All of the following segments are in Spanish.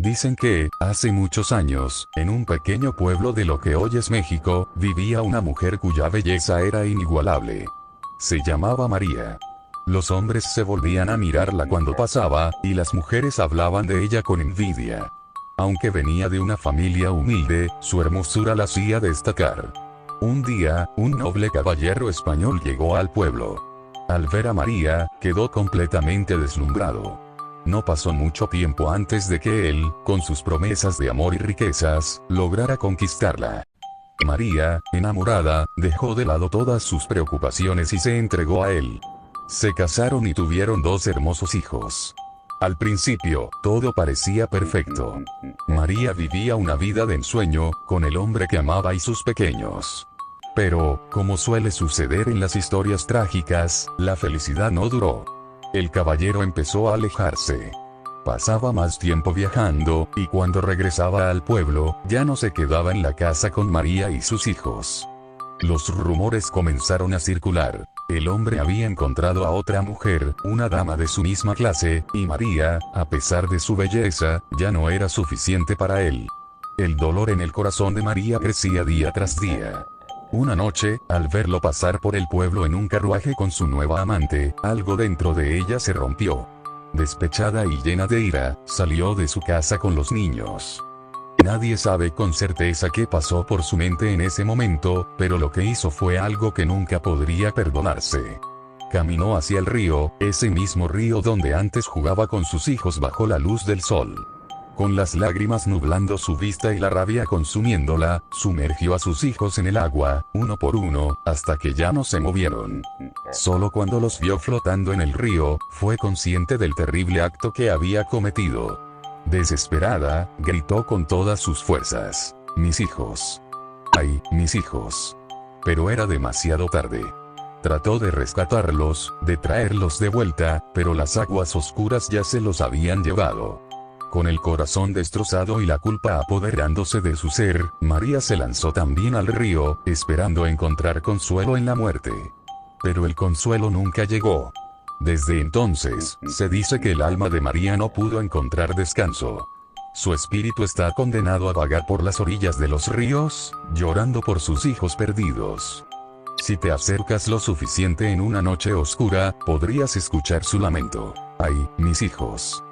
Dicen que, hace muchos años, en un pequeño pueblo de lo que hoy es México, vivía una mujer cuya belleza era inigualable. Se llamaba María. Los hombres se volvían a mirarla cuando pasaba, y las mujeres hablaban de ella con envidia. Aunque venía de una familia humilde, su hermosura la hacía destacar. Un día, un noble caballero español llegó al pueblo. Al ver a María, quedó completamente deslumbrado. No pasó mucho tiempo antes de que él, con sus promesas de amor y riquezas, lograra conquistarla. María, enamorada, dejó de lado todas sus preocupaciones y se entregó a él. Se casaron y tuvieron 2 hermosos hijos. Al principio, todo parecía perfecto. María vivía una vida de ensueño, con el hombre que amaba y sus pequeños. Pero, como suele suceder en las historias trágicas, la felicidad no duró. El caballero empezó a alejarse. Pasaba más tiempo viajando, y cuando regresaba al pueblo, ya no se quedaba en la casa con María y sus hijos. Los rumores comenzaron a circular. El hombre había encontrado a otra mujer, una dama de su misma clase, y María, a pesar de su belleza, ya no era suficiente para él. El dolor en el corazón de María crecía día tras día. Una noche, al verlo pasar por el pueblo en un carruaje con su nueva amante, algo dentro de ella se rompió. Despechada y llena de ira, salió de su casa con los niños. Nadie sabe con certeza qué pasó por su mente en ese momento, pero lo que hizo fue algo que nunca podría perdonarse. Caminó hacia el río, ese mismo río donde antes jugaba con sus hijos bajo la luz del sol. Con las lágrimas nublando su vista y la rabia consumiéndola, sumergió a sus hijos en el agua, uno por uno, hasta que ya no se movieron. Solo cuando los vio flotando en el río, fue consciente del terrible acto que había cometido. Desesperada, gritó con todas sus fuerzas: «¡Mis hijos! ¡Ay, mis hijos!». Pero era demasiado tarde. Trató de rescatarlos, de traerlos de vuelta, pero las aguas oscuras ya se los habían llevado. Con el corazón destrozado y la culpa apoderándose de su ser, María se lanzó también al río, esperando encontrar consuelo en la muerte. Pero el consuelo nunca llegó. Desde entonces, se dice que el alma de María no pudo encontrar descanso. Su espíritu está condenado a vagar por las orillas de los ríos, llorando por sus hijos perdidos. Si te acercas lo suficiente en una noche oscura, podrías escuchar su lamento: «¡Ay, mis hijos!».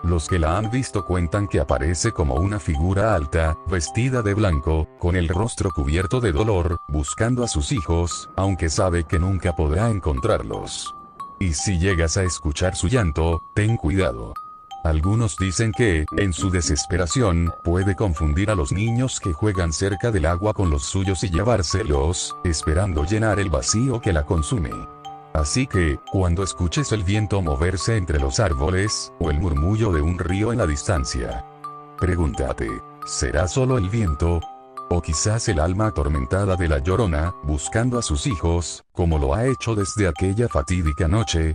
Los que la han visto cuentan que aparece como una figura alta, vestida de blanco, con el rostro cubierto de dolor, buscando a sus hijos, aunque sabe que nunca podrá encontrarlos. Y si llegas a escuchar su llanto, ten cuidado. Algunos dicen que, en su desesperación, puede confundir a los niños que juegan cerca del agua con los suyos y llevárselos, esperando llenar el vacío que la consume. Así que, cuando escuches el viento moverse entre los árboles, o el murmullo de un río en la distancia, pregúntate: ¿será solo el viento? ¿O quizás el alma atormentada de la Llorona, buscando a sus hijos, como lo ha hecho desde aquella fatídica noche?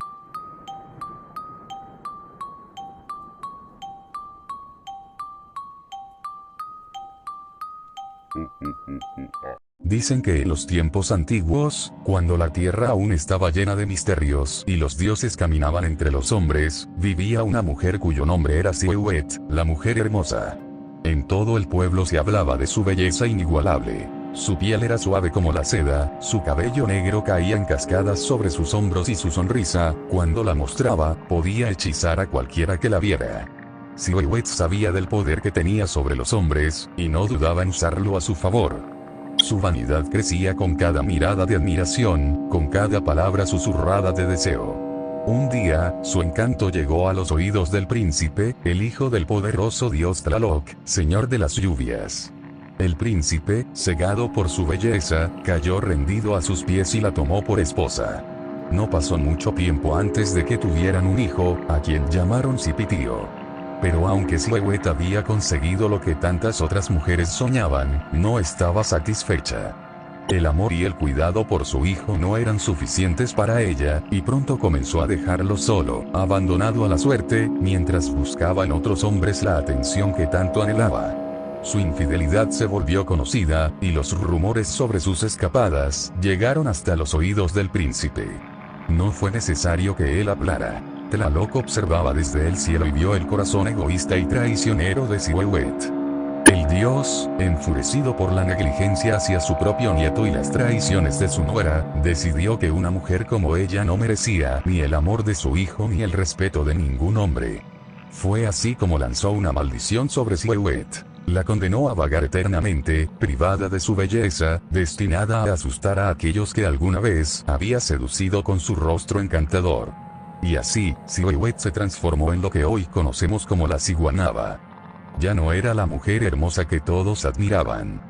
Dicen que en los tiempos antiguos, cuando la tierra aún estaba llena de misterios y los dioses caminaban entre los hombres, vivía una mujer cuyo nombre era Sihuet, la mujer hermosa. En todo el pueblo se hablaba de su belleza inigualable. Su piel era suave como la seda, su cabello negro caía en cascadas sobre sus hombros y su sonrisa, cuando la mostraba, podía hechizar a cualquiera que la viera. Sihuet sabía del poder que tenía sobre los hombres, y no dudaba en usarlo a su favor. Su vanidad crecía con cada mirada de admiración, con cada palabra susurrada de deseo. Un día, su encanto llegó a los oídos del príncipe, el hijo del poderoso dios Tlaloc, señor de las lluvias. El príncipe, cegado por su belleza, cayó rendido a sus pies y la tomó por esposa. No pasó mucho tiempo antes de que tuvieran un hijo, a quien llamaron Cipitío. Pero aunque Sihuet había conseguido lo que tantas otras mujeres soñaban, no estaba satisfecha. El amor y el cuidado por su hijo no eran suficientes para ella, y pronto comenzó a dejarlo solo, abandonado a la suerte, mientras buscaba en otros hombres la atención que tanto anhelaba. Su infidelidad se volvió conocida, y los rumores sobre sus escapadas llegaron hasta los oídos del príncipe. No fue necesario que él hablara. Tlaloc observaba desde el cielo y vio el corazón egoísta y traicionero de Zihuehuet. El dios, enfurecido por la negligencia hacia su propio nieto y las traiciones de su nuera, decidió que una mujer como ella no merecía ni el amor de su hijo ni el respeto de ningún hombre. Fue así como lanzó una maldición sobre Zihuehuet. La condenó a vagar eternamente, privada de su belleza, destinada a asustar a aquellos que alguna vez había seducido con su rostro encantador. Y así, Zihuehuet se transformó en lo que hoy conocemos como la ciguanaba. Ya no era la mujer hermosa que todos admiraban.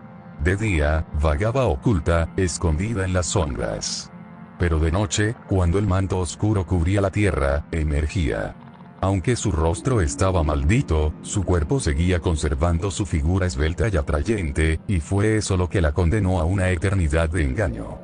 De día, vagaba oculta, escondida en las sombras. Pero de noche, cuando el manto oscuro cubría la tierra, emergía. Aunque su rostro estaba maldito, su cuerpo seguía conservando su figura esbelta y atrayente, y fue eso lo que la condenó a una eternidad de engaño.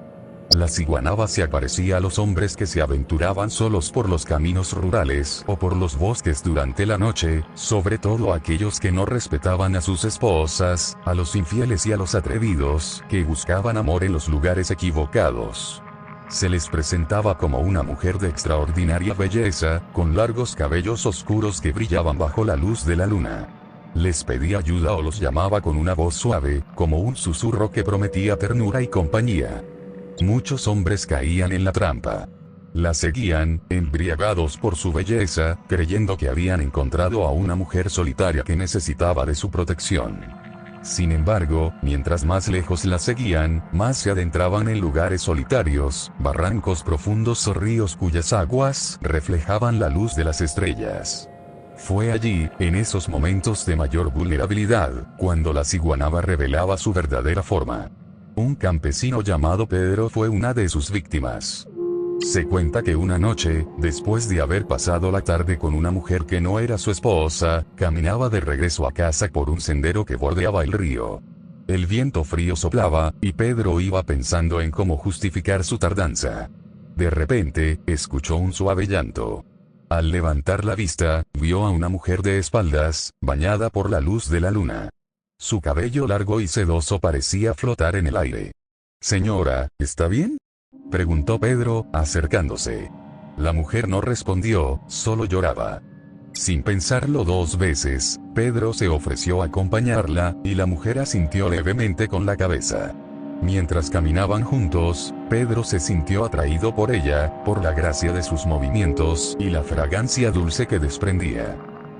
La ciguanaba se aparecía a los hombres que se aventuraban solos por los caminos rurales o por los bosques durante la noche, sobre todo aquellos que no respetaban a sus esposas, a los infieles y a los atrevidos, que buscaban amor en los lugares equivocados. Se les presentaba como una mujer de extraordinaria belleza, con largos cabellos oscuros que brillaban bajo la luz de la luna. Les pedía ayuda o los llamaba con una voz suave, como un susurro que prometía ternura y compañía. Muchos hombres caían en la trampa. La seguían, embriagados por su belleza, creyendo que habían encontrado a una mujer solitaria que necesitaba de su protección. Sin embargo, mientras más lejos la seguían, más se adentraban en lugares solitarios, barrancos profundos o ríos cuyas aguas reflejaban la luz de las estrellas. Fue allí, en esos momentos de mayor vulnerabilidad, cuando la ciguanaba revelaba su verdadera forma. Un campesino llamado Pedro fue una de sus víctimas. Se cuenta que una noche, después de haber pasado la tarde con una mujer que no era su esposa, caminaba de regreso a casa por un sendero que bordeaba el río. El viento frío soplaba, y Pedro iba pensando en cómo justificar su tardanza. De repente, escuchó un suave llanto. Al levantar la vista, vio a una mujer de espaldas, bañada por la luz de la luna. Su cabello largo y sedoso parecía flotar en el aire. «Señora, ¿está bien?», preguntó Pedro, acercándose. La mujer no respondió, solo lloraba. Sin pensarlo dos veces, Pedro se ofreció a acompañarla, y la mujer asintió levemente con la cabeza. Mientras caminaban juntos, Pedro se sintió atraído por ella, por la gracia de sus movimientos y la fragancia dulce que desprendía.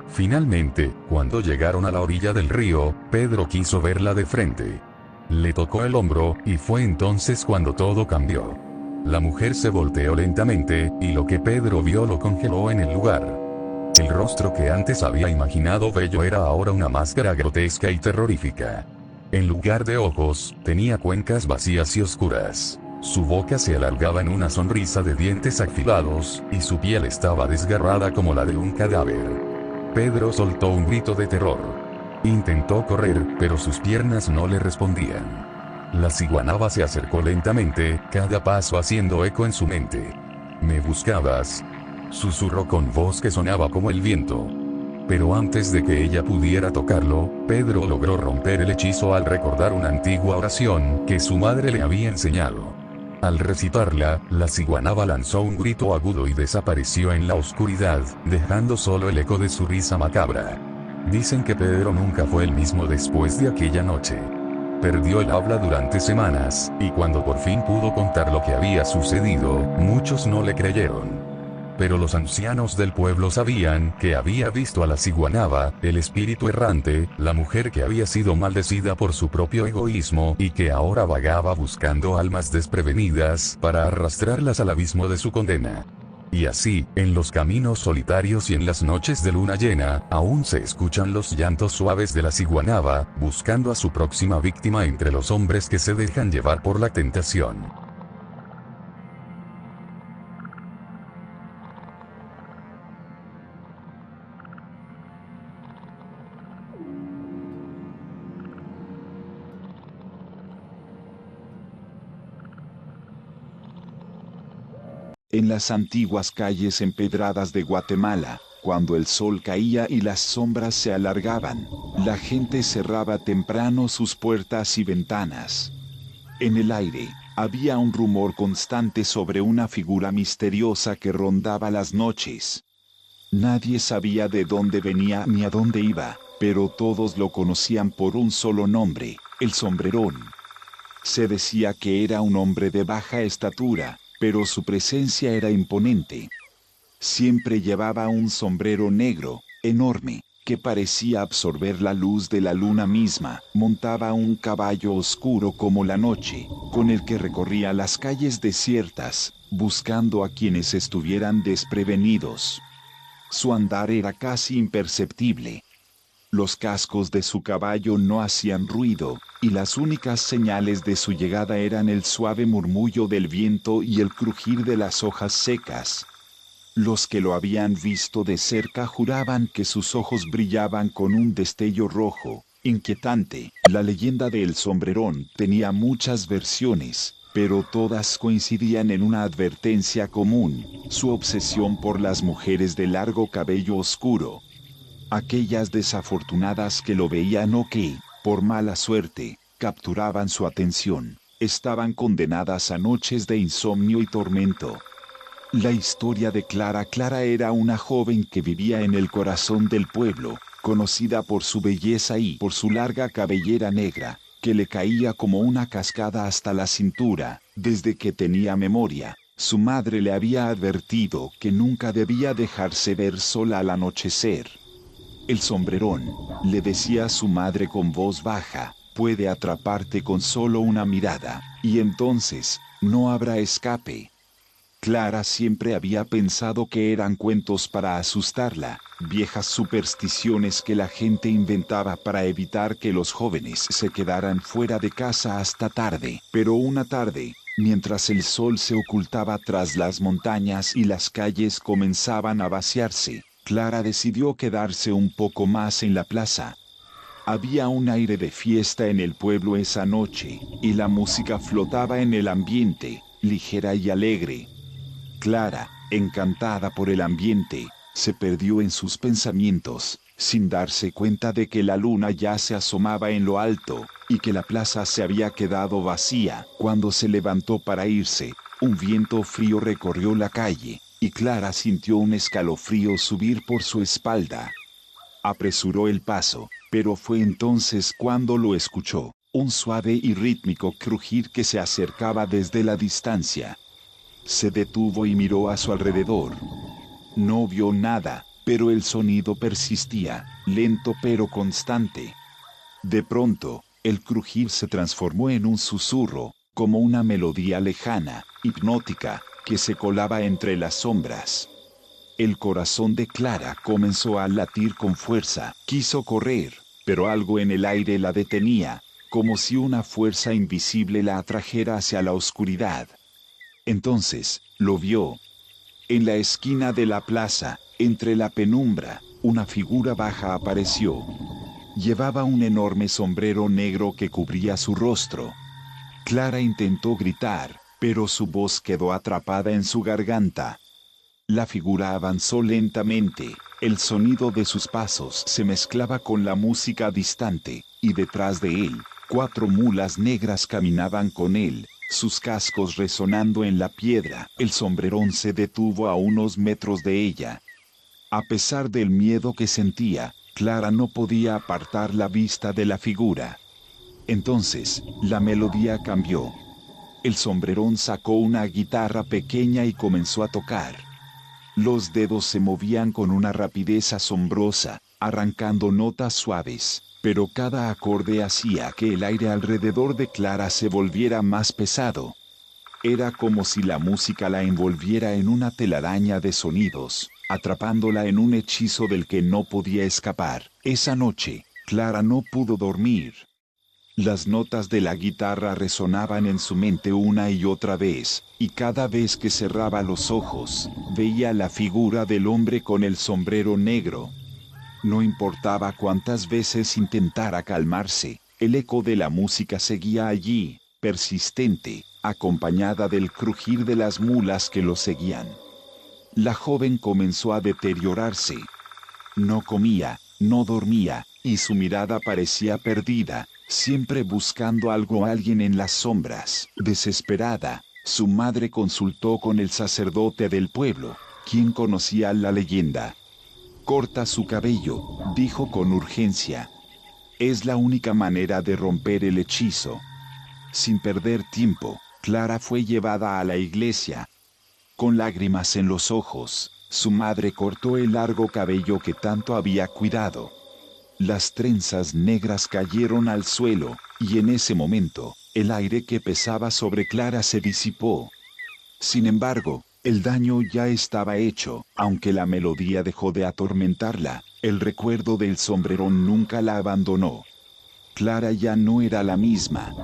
Finalmente, cuando llegaron a la orilla del río, Pedro quiso verla de frente. Le tocó el hombro, y fue entonces cuando todo cambió. La mujer se volteó lentamente, y lo que Pedro vio lo congeló en el lugar. El rostro que antes había imaginado bello era ahora una máscara grotesca y terrorífica. En lugar de ojos, tenía cuencas vacías y oscuras. Su boca se alargaba en una sonrisa de dientes afilados, y su piel estaba desgarrada como la de un cadáver. Pedro soltó un grito de terror. Intentó correr, pero sus piernas no le respondían. La ciguanaba se acercó lentamente, cada paso haciendo eco en su mente. «¿Me buscabas?», susurró con voz que sonaba como el viento. Pero antes de que ella pudiera tocarlo, Pedro logró romper el hechizo al recordar una antigua oración que su madre le había enseñado. Al recitarla, la ciguanaba lanzó un grito agudo y desapareció en la oscuridad, dejando solo el eco de su risa macabra. Dicen que Pedro nunca fue el mismo después de aquella noche. Perdió el habla durante semanas, y cuando por fin pudo contar lo que había sucedido, muchos no le creyeron. Pero los ancianos del pueblo sabían que había visto a la ciguanaba, el espíritu errante, la mujer que había sido maldecida por su propio egoísmo y que ahora vagaba buscando almas desprevenidas para arrastrarlas al abismo de su condena. Y así, en los caminos solitarios y en las noches de luna llena, aún se escuchan los llantos suaves de la ciguanaba, buscando a su próxima víctima entre los hombres que se dejan llevar por la tentación. En las antiguas calles empedradas de Guatemala, cuando el sol caía y las sombras se alargaban, la gente cerraba temprano sus puertas y ventanas. En el aire, había un rumor constante sobre una figura misteriosa que rondaba las noches. Nadie sabía de dónde venía ni a dónde iba, pero todos lo conocían por un solo nombre, el Sombrerón. Se decía que era un hombre de baja estatura, pero su presencia era imponente. Siempre llevaba un sombrero negro, enorme, que parecía absorber la luz de la luna misma. Montaba un caballo oscuro como la noche, con el que recorría las calles desiertas, buscando a quienes estuvieran desprevenidos. Su andar era casi imperceptible. Los cascos de su caballo no hacían ruido, y las únicas señales de su llegada eran el suave murmullo del viento y el crujir de las hojas secas. Los que lo habían visto de cerca juraban que sus ojos brillaban con un destello rojo, inquietante. La leyenda del Sombrerón tenía muchas versiones, pero todas coincidían en una advertencia común: su obsesión por las mujeres de largo cabello oscuro. Aquellas desafortunadas que lo veían o que, por mala suerte, capturaban su atención, estaban condenadas a noches de insomnio y tormento. La historia de Clara. Clara era una joven que vivía en el corazón del pueblo, conocida por su belleza y por su larga cabellera negra, que le caía como una cascada hasta la cintura. Desde que tenía memoria, su madre le había advertido que nunca debía dejarse ver sola al anochecer. El Sombrerón, le decía a su madre con voz baja, puede atraparte con solo una mirada, y entonces, no habrá escape. Clara siempre había pensado que eran cuentos para asustarla, viejas supersticiones que la gente inventaba para evitar que los jóvenes se quedaran fuera de casa hasta tarde. Pero una tarde, mientras el sol se ocultaba tras las montañas y las calles comenzaban a vaciarse, Clara decidió quedarse un poco más en la plaza. Había un aire de fiesta en el pueblo esa noche, y la música flotaba en el ambiente, ligera y alegre. Clara, encantada por el ambiente, se perdió en sus pensamientos, sin darse cuenta de que la luna ya se asomaba en lo alto, y que la plaza se había quedado vacía. Cuando se levantó para irse, un viento frío recorrió la calle, y Clara sintió un escalofrío subir por su espalda. Apresuró el paso, pero fue entonces cuando lo escuchó, un suave y rítmico crujir que se acercaba desde la distancia. Se detuvo y miró a su alrededor. No vio nada, pero el sonido persistía, lento pero constante. De pronto, el crujir se transformó en un susurro, como una melodía lejana, hipnótica, que se colaba entre las sombras. El corazón de Clara comenzó a latir con fuerza. Quiso correr, pero algo en el aire la detenía, como si una fuerza invisible la atrajera hacia la oscuridad. Entonces, lo vio. En la esquina de la plaza, entre la penumbra, una figura baja apareció. Llevaba un enorme sombrero negro que cubría su rostro. Clara intentó gritar, pero su voz quedó atrapada en su garganta. La figura avanzó lentamente, el sonido de sus pasos se mezclaba con la música distante, y detrás de él, 4 mulas negras caminaban con él, sus cascos resonando en la piedra. El Sombrerón se detuvo a unos metros de ella. A pesar del miedo que sentía, Clara no podía apartar la vista de la figura. Entonces, la melodía cambió. El Sombrerón sacó una guitarra pequeña y comenzó a tocar. Los dedos se movían con una rapidez asombrosa, arrancando notas suaves, pero cada acorde hacía que el aire alrededor de Clara se volviera más pesado. Era como si la música la envolviera en una telaraña de sonidos, atrapándola en un hechizo del que no podía escapar. Esa noche, Clara no pudo dormir. Las notas de la guitarra resonaban en su mente una y otra vez, y cada vez que cerraba los ojos, veía la figura del hombre con el sombrero negro. No importaba cuántas veces intentara calmarse, el eco de la música seguía allí, persistente, acompañada del crujir de las mulas que lo seguían. La joven comenzó a deteriorarse. No comía, no dormía, y su mirada parecía perdida, siempre buscando algo o alguien en las sombras. Desesperada, su madre consultó con el sacerdote del pueblo, quien conocía la leyenda. Corta su cabello, dijo con urgencia. Es la única manera de romper el hechizo. Sin perder tiempo, Clara fue llevada a la iglesia. Con lágrimas en los ojos, su madre cortó el largo cabello que tanto había cuidado. Las trenzas negras cayeron al suelo, y en ese momento, el aire que pesaba sobre Clara se disipó. Sin embargo, el daño ya estaba hecho, aunque la melodía dejó de atormentarla, el recuerdo del sombrerón nunca la abandonó. Clara ya no era la misma.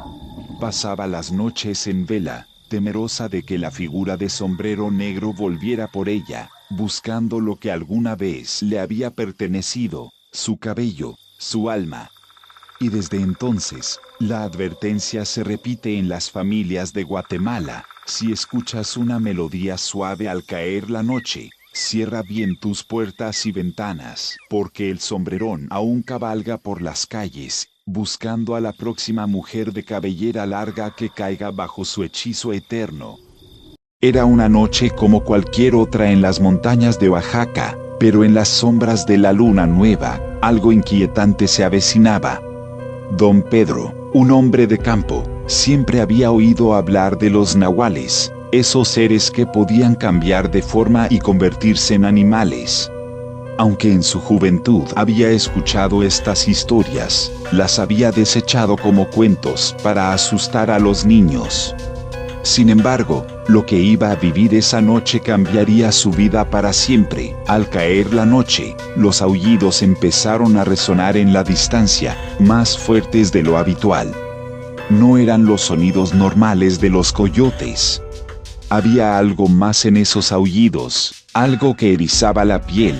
Pasaba las noches en vela, temerosa de que la figura de sombrero negro volviera por ella, buscando lo que alguna vez le había pertenecido, su cabello, su alma. Y desde entonces, la advertencia se repite en las familias de Guatemala: si escuchas una melodía suave al caer la noche, cierra bien tus puertas y ventanas, porque el sombrerón aún cabalga por las calles, buscando a la próxima mujer de cabellera larga que caiga bajo su hechizo eterno. Era una noche como cualquier otra en las montañas de Oaxaca, pero en las sombras de la luna nueva, algo inquietante se avecinaba. Don Pedro, un hombre de campo, siempre había oído hablar de los nahuales, esos seres que podían cambiar de forma y convertirse en animales. Aunque en su juventud había escuchado estas historias, las había desechado como cuentos para asustar a los niños. Sin embargo, lo que iba a vivir esa noche cambiaría su vida para siempre. Al caer la noche, los aullidos empezaron a resonar en la distancia, más fuertes de lo habitual. No eran los sonidos normales de los coyotes. Había algo más en esos aullidos, algo que erizaba la piel.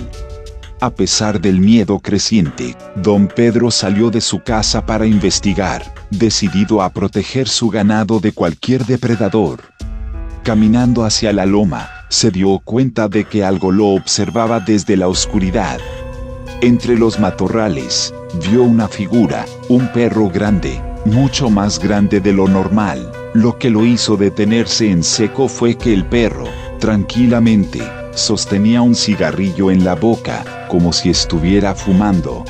A pesar del miedo creciente, don Pedro salió de su casa para investigar, decidido a proteger su ganado de cualquier depredador. Caminando hacia la loma, se dio cuenta de que algo lo observaba desde la oscuridad. Entre los matorrales, vio una figura, un perro grande, mucho más grande de lo normal. Lo que lo hizo detenerse en seco fue que el perro, tranquilamente, sostenía un cigarrillo en la boca, como si estuviera fumando.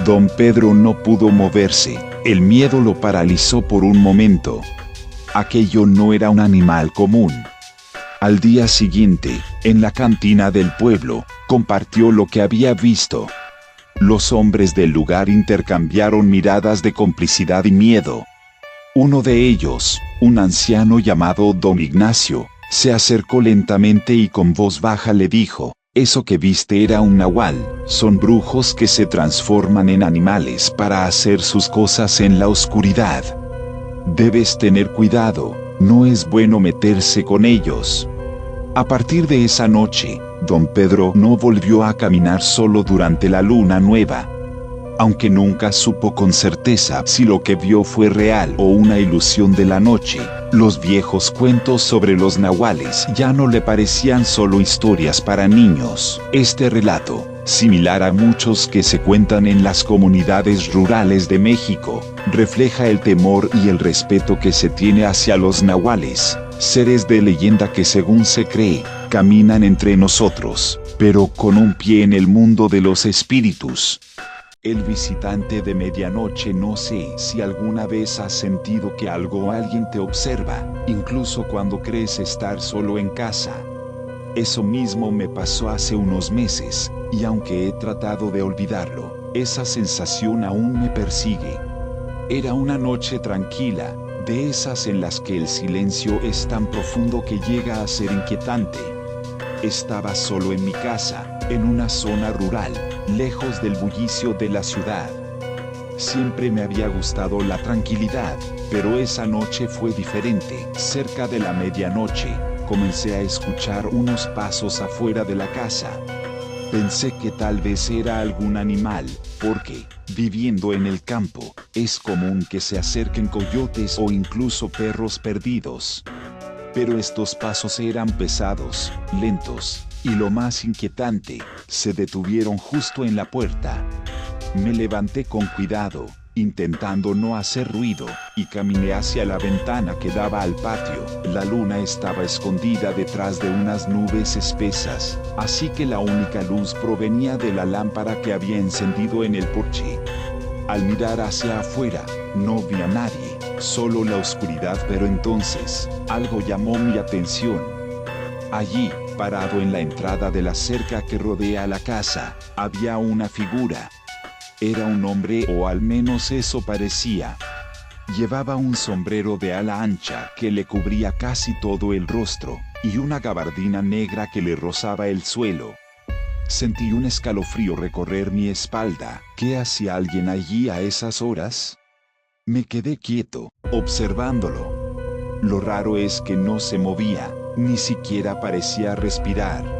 Don Pedro no pudo moverse, el miedo lo paralizó por un momento. Aquello no era un animal común. Al día siguiente, en la cantina del pueblo, compartió lo que había visto. Los hombres del lugar intercambiaron miradas de complicidad y miedo. Uno de ellos, un anciano llamado Don Ignacio, se acercó lentamente y con voz baja le dijo: «Eso que viste era un nahual, son brujos que se transforman en animales para hacer sus cosas en la oscuridad. Debes tener cuidado, no es bueno meterse con ellos». A partir de esa noche, don Pedro no volvió a caminar solo durante la luna nueva. Aunque nunca supo con certeza si lo que vio fue real o una ilusión de la noche, los viejos cuentos sobre los nahuales ya no le parecían solo historias para niños. Este relato, similar a muchos que se cuentan en las comunidades rurales de México, refleja el temor y el respeto que se tiene hacia los nahuales, seres de leyenda que, según se cree, caminan entre nosotros, pero con un pie en el mundo de los espíritus. El visitante de medianoche. No sé si alguna vez has sentido que algo o alguien te observa, incluso cuando crees estar solo en casa. Eso mismo me pasó hace unos meses, y aunque he tratado de olvidarlo, esa sensación aún me persigue. Era una noche tranquila, de esas en las que el silencio es tan profundo que llega a ser inquietante. Estaba solo en mi casa, en una zona rural, lejos del bullicio de la ciudad. Siempre me había gustado la tranquilidad, pero esa noche fue diferente. Cerca de la medianoche, comencé a escuchar unos pasos afuera de la casa. Pensé que tal vez era algún animal, porque, viviendo en el campo, es común que se acerquen coyotes o incluso perros perdidos. Pero estos pasos eran pesados, lentos, y lo más inquietante, se detuvieron justo en la puerta. Me levanté con cuidado, intentando no hacer ruido, y caminé hacia la ventana que daba al patio. La luna estaba escondida detrás de unas nubes espesas, así que la única luz provenía de la lámpara que había encendido en el porche. Al mirar hacia afuera, no vi a nadie, solo la oscuridad, pero entonces, algo llamó mi atención. Allí, parado en la entrada de la cerca que rodea la casa, había una figura. Era un hombre, o al menos eso parecía. Llevaba un sombrero de ala ancha que le cubría casi todo el rostro, y una gabardina negra que le rozaba el suelo. Sentí un escalofrío recorrer mi espalda. ¿Qué hacía alguien allí a esas horas? Me quedé quieto, observándolo. Lo raro es que no se movía, ni siquiera parecía respirar.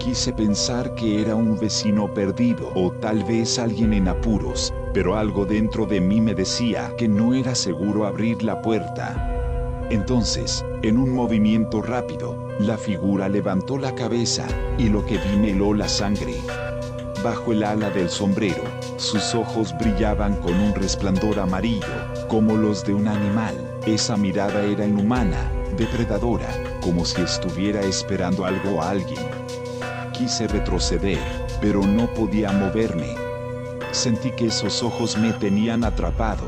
Quise pensar que era un vecino perdido o tal vez alguien en apuros, pero algo dentro de mí me decía que no era seguro abrir la puerta. Entonces, en un movimiento rápido, la figura levantó la cabeza, y lo que vi me heló la sangre. Bajo el ala del sombrero, sus ojos brillaban con un resplandor amarillo, como los de un animal. Esa mirada era inhumana, depredadora, como si estuviera esperando algo o alguien. Quise retroceder, pero no podía moverme. Sentí que esos ojos me tenían atrapado.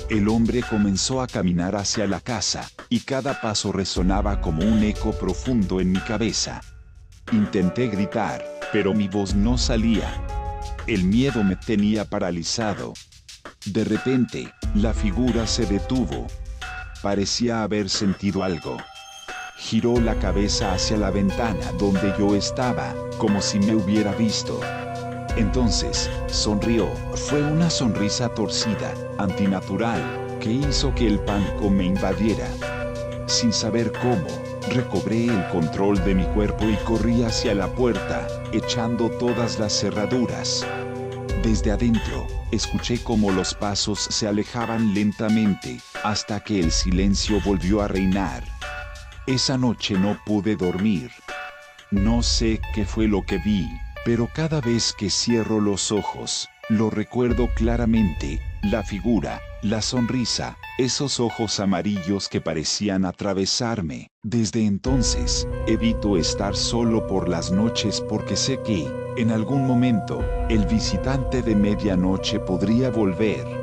El hombre comenzó a caminar hacia la casa, y cada paso resonaba como un eco profundo en mi cabeza. Intenté gritar, pero mi voz no salía. El miedo me tenía paralizado. De repente, la figura se detuvo. Parecía haber sentido algo. Giró la cabeza hacia la ventana donde yo estaba, como si me hubiera visto. Entonces, sonrió. Fue una sonrisa torcida, antinatural, que hizo que el pánico me invadiera. Sin saber cómo, recobré el control de mi cuerpo y corrí hacia la puerta, echando todas las cerraduras. Desde adentro, escuché cómo los pasos se alejaban lentamente, hasta que el silencio volvió a reinar. Esa noche no pude dormir. No sé qué fue lo que vi, pero cada vez que cierro los ojos, lo recuerdo claramente: la figura, la sonrisa, esos ojos amarillos que parecían atravesarme. Desde entonces, evito estar solo por las noches porque sé que, en algún momento, el visitante de medianoche podría volver.